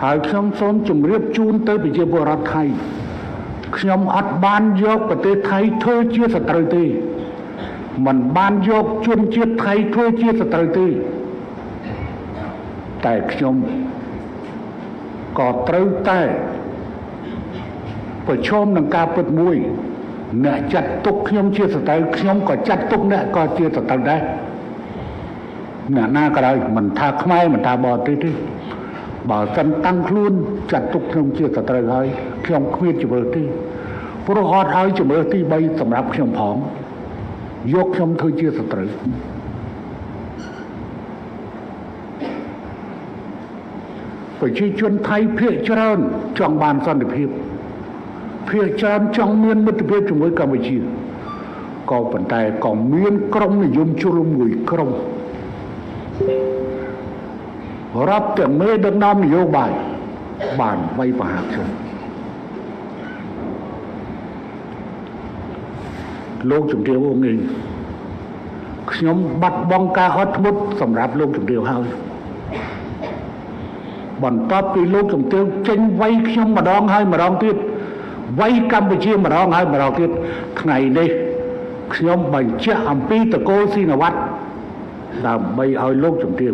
ហើយខ្ញុំសូមជម្រាបជូនទៅប្រជាពលរដ្ឋថៃខ្ញុំអត់បានយកប្រទេសថៃធ្វើជាសត្រូវទេមិនបានយកជនជាតិថៃធ្វើជាសត្រូវទេតែខ្ញុំក៏ត្រូវតែប្រឈមនឹងការពិតមួយអ្នកចាត់ទុកខ្ញុំជាសត្រូវខ្ញុំក៏ចាត់ទុកអ្នកក៏ជាសត្រូវដែរអ្នកណាក៏ដោយមិនថាខ្មែរមិនថាបរទេសទេបើសិនតាំងខ្លួនចាត់ទុកខ្ញុំជាសត្រូវហើយខ្ញុំគ្មានជំរឿទេព្រោះអត់ឲ្យជំរឿទី3សម្រាប់ខ្ញុំផងយកខ្ញុំធ្វើជាសត្រូវប្រជាជនថៃភាគច្រើនចង់បានសន្តិភាពភាគច្រើនចង់មានមិត្តភាពជាមួយកម្ពុជាក៏ប៉ុន្តែក៏មានក្រុមនិយមជ្រុលមួយក្រុមរាប់តែមេដឹកនាំនយោបាយបានវាយប្រហារខ្ញុំលោកជំទាវអង្គនេះខ្ញុំបាត់បង់ការអត់ធ្មត់សម្រាប់លោកជំទាវហើយបន្ទាប់ពីលោកជំទាវចេញវាយខ្ញុំម្ដងហើយម្ដងទៀតវាយកម្ពុជាមួយម្ដងហើយម្ដងទៀតថ្ងៃនេះខ្ញុំបញ្ជាក់អំពីតកូលស៊ីនវត្តដើម្បីឲ្យលោកជំទាវ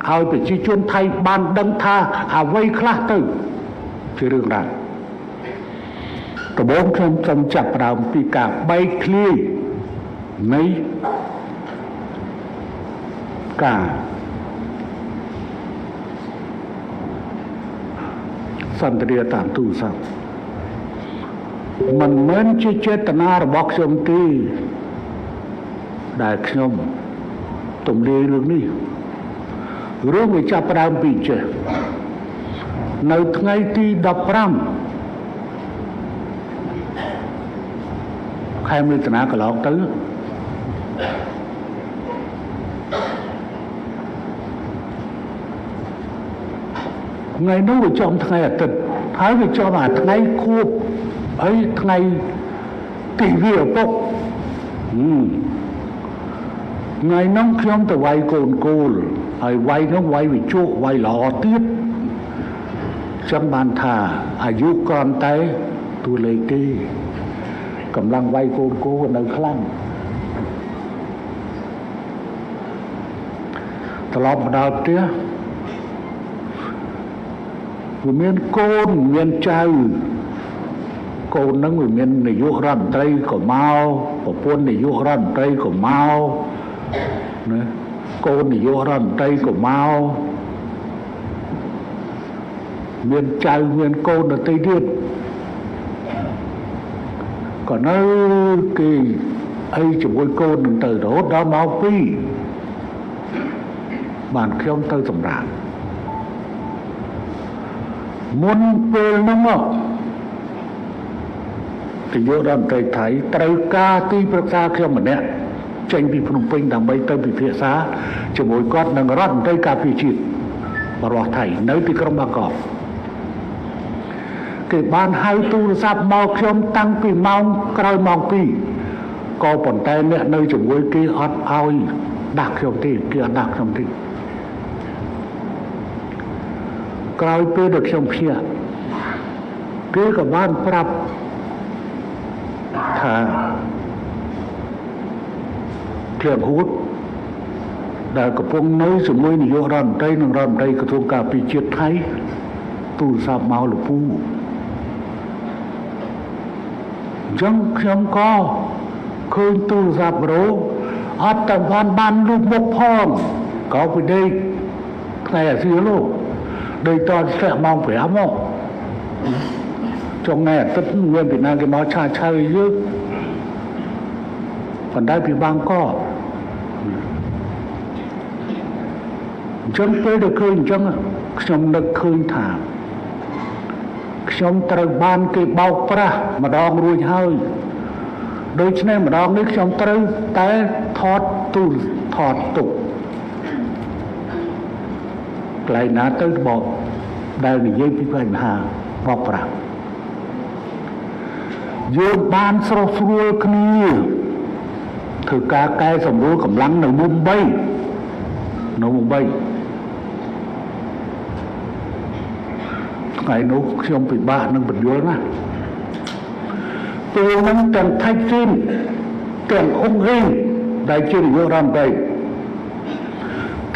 ឲ្យប្រជាជនថៃបានដឹងថាអ្វីខ្លះទៅជារឿងរ៉ាវដំបូងខ្ញុំសូមចាប់ផ្ដើមពីការបែកធ្លាយនៃការសន្ទនាតាមទូរស័ព្ទមិនមែនជាចេតនារបស់ខ្ញុំទេដែលខ្ញុំទំលាយរឿងនេះរឿងវាចាប់ផ្ដើមពីចេះនៅថ្ងៃទី15ខែមិថុនាកន្លងទៅថ្ងៃនោះវាចំថ្ងៃអាទិត្យហើយវាចំអាថ្ងៃខួបហើយថ្ងៃទីវាឪពុកថ្ងៃនោះខ្ញុំទៅវាយកូនគោលហើយវាយនោះវាយវិជុវាយល្អទៀតចាំបានថាអាយុគ្រាន់តែតួលេខទេកម្លាំងវាយកូនគោនៅខ្លាំងត្រឡប់មកដល់ផ្ទះវាមានកូនមានចៅកូននឹងវាមាននាយករដ្ឋមន្ត្រីក៏មកប្រពន្ធនាយករដ្ឋមន្ត្រីក៏មកណាកូននាយករដ្ឋមន្ត្រីក៏មកមានចៅមានកូនដទៃទៀតក៏នៅគេអីជាមួយកូននឹងទៅរហូតដល់ម៉ោង2បានខ្ញុំទៅសម្រាប់មុនពេលនោះនាយករដ្ឋមន្ត្រីថៃត្រូវការទីប្រឹក្សាខ្ញុំម្នាក់ចេញពីភ្នំពេញដើម្បីទៅពិភាក្សាជាមួយគាត់នឹងរដ្ឋមន្ត្រីការពារជាតិរបស់ថៃនៅទីក្រុងបាងកកគេបានហៅទូរស័ព្ទមកខ្ញុំតាំងពីម៉ោងក្រោយម៉ោង2ក៏ប៉ុន្តែអ្នកនៅជាមួយគេអត់ឲ្យដាក់ខ្ញុំទេគេអត់ដាក់ខ្ញុំទេក្រោយពេលដែលខ្ញុំភ្ញាក់គេក៏បានប្រាប់ថាគ្រឿងហួតដែលកំពុងនៅជាមួយនាយករដ្ឋមន្ត្រីនិងរដ្ឋមន្ត្រីក្រសួងការពារជាតិថៃទូរស័ព្ទមកលពូអញ្ចឹងខ្ញុំក៏ឃើញទូរស័ព្ទរោអត់តែបានលុបមុខផងក៏ពីដេកថ្ងៃអាសៀលលោកដោយតរស្ទះម៉ោង5មកចុងថ្ងៃអាទិត្យមានពីណាគេមកឆាឆៅយើងប៉ុន្តែពីបាងកកអញ្ចឹងពេលដែលឃើញអញ្ចឹងខ្ញុំនឹកឃើញថាខ្ញុំត្រូវបានគេបោកប្រាស់ម្ដងរួចហើយដូច្នេះម្ដងនេះខ្ញុំត្រូវតែថតទូលថតទុកកន្លែងណាទៅបោកដែលនិយាយពីបញ្ហាបោកប្រាស់យើងបានស្រស់ស្រួលគ្នាធ្វើការកែសម្រួលកម្លាំងនៅមុំបី ថ្ងៃនោះខ្ញុំពិបាកនឹងបញ្យល់ណាពេលហ្នឹងទាំងថៃស៊ីនទាំងអ៊ុងអ៊ីងដែលជានាយករដ្ឋមន្ត្រី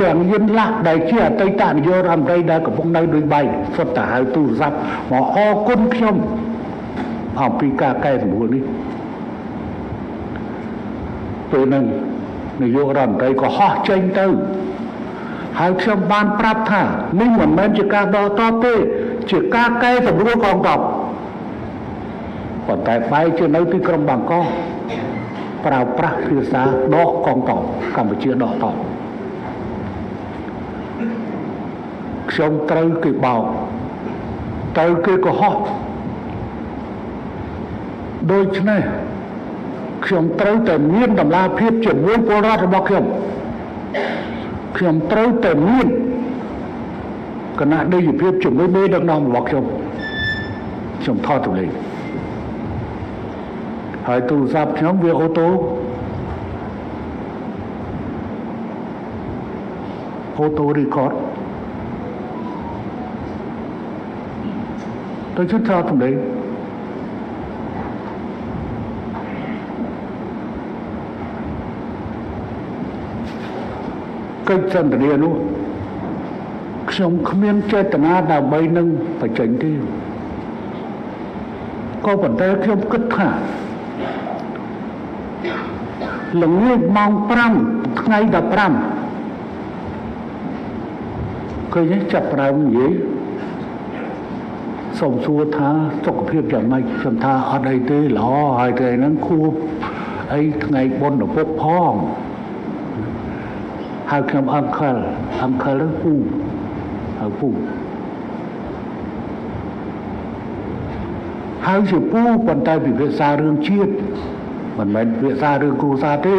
ទាំងយិនឡាស់ដែលជាអតីតនាយករដ្ឋមន្ត្រីដែលកំពុងនៅដូចបែកសុទ្ធតែហៅទូរស័ព្ទមកអរគុណខ្ញុំអំពីការកែសម្រួលនេះពេលហ្នឹងនាយករដ្ឋមន្ត្រីក៏ហោះចេញទៅហើយខ្ញុំបានប្រាប់ថានេះមិនមែនជាការដកតបទេជាការកែសម្រួលកងទ័ពប៉ុន្តែបែរជានៅទីក្រុងបាងកកប្រើប្រាស់ភាសាដកកងទ័ពកម្ពុជាដកទ័ពខ្ញុំត្រូវគេបោកត្រូវគេកុហកដូច្នេះខ្ញុំត្រូវតែមានតម្លាភាពជាមួយពលរដ្ឋរបស់ខ្ញុំត្រូវតែមានគណៈដេយភាពជាមួយមេដឹកនាំរបស់ខ្ញុំថតទៅលេងហើយទូរស័ព្ទខ្ញុំវាអូតូរីកតទៅជិះថតទៅលេងកិច្ចសន្ទនានោះខ្ញុំគ្មានចេតនាដើម្បីនឹងបញ្ចេញទេក៏ប៉ុន្តែខ្ញុំគិតថាល្ងាចម៉ោង5ថ្ងៃ15ឃើញចាប់ផ្ដើមនិយាយសូមសួរថាសុខភាពយ៉ាងម៉េចខ្ញុំថាអត់អីទេល្អហើយថ្ងៃហ្នឹងខួបអីថ្ងៃបុណ្យឪពុកផងហើយខ្ញុំអង្កលទៅពូហើយពូហើយជាពូប៉ុន្តែពិភាក្សារឿងជាតិមិនមែនពិភាក្សារឿងគ្រួសារទេ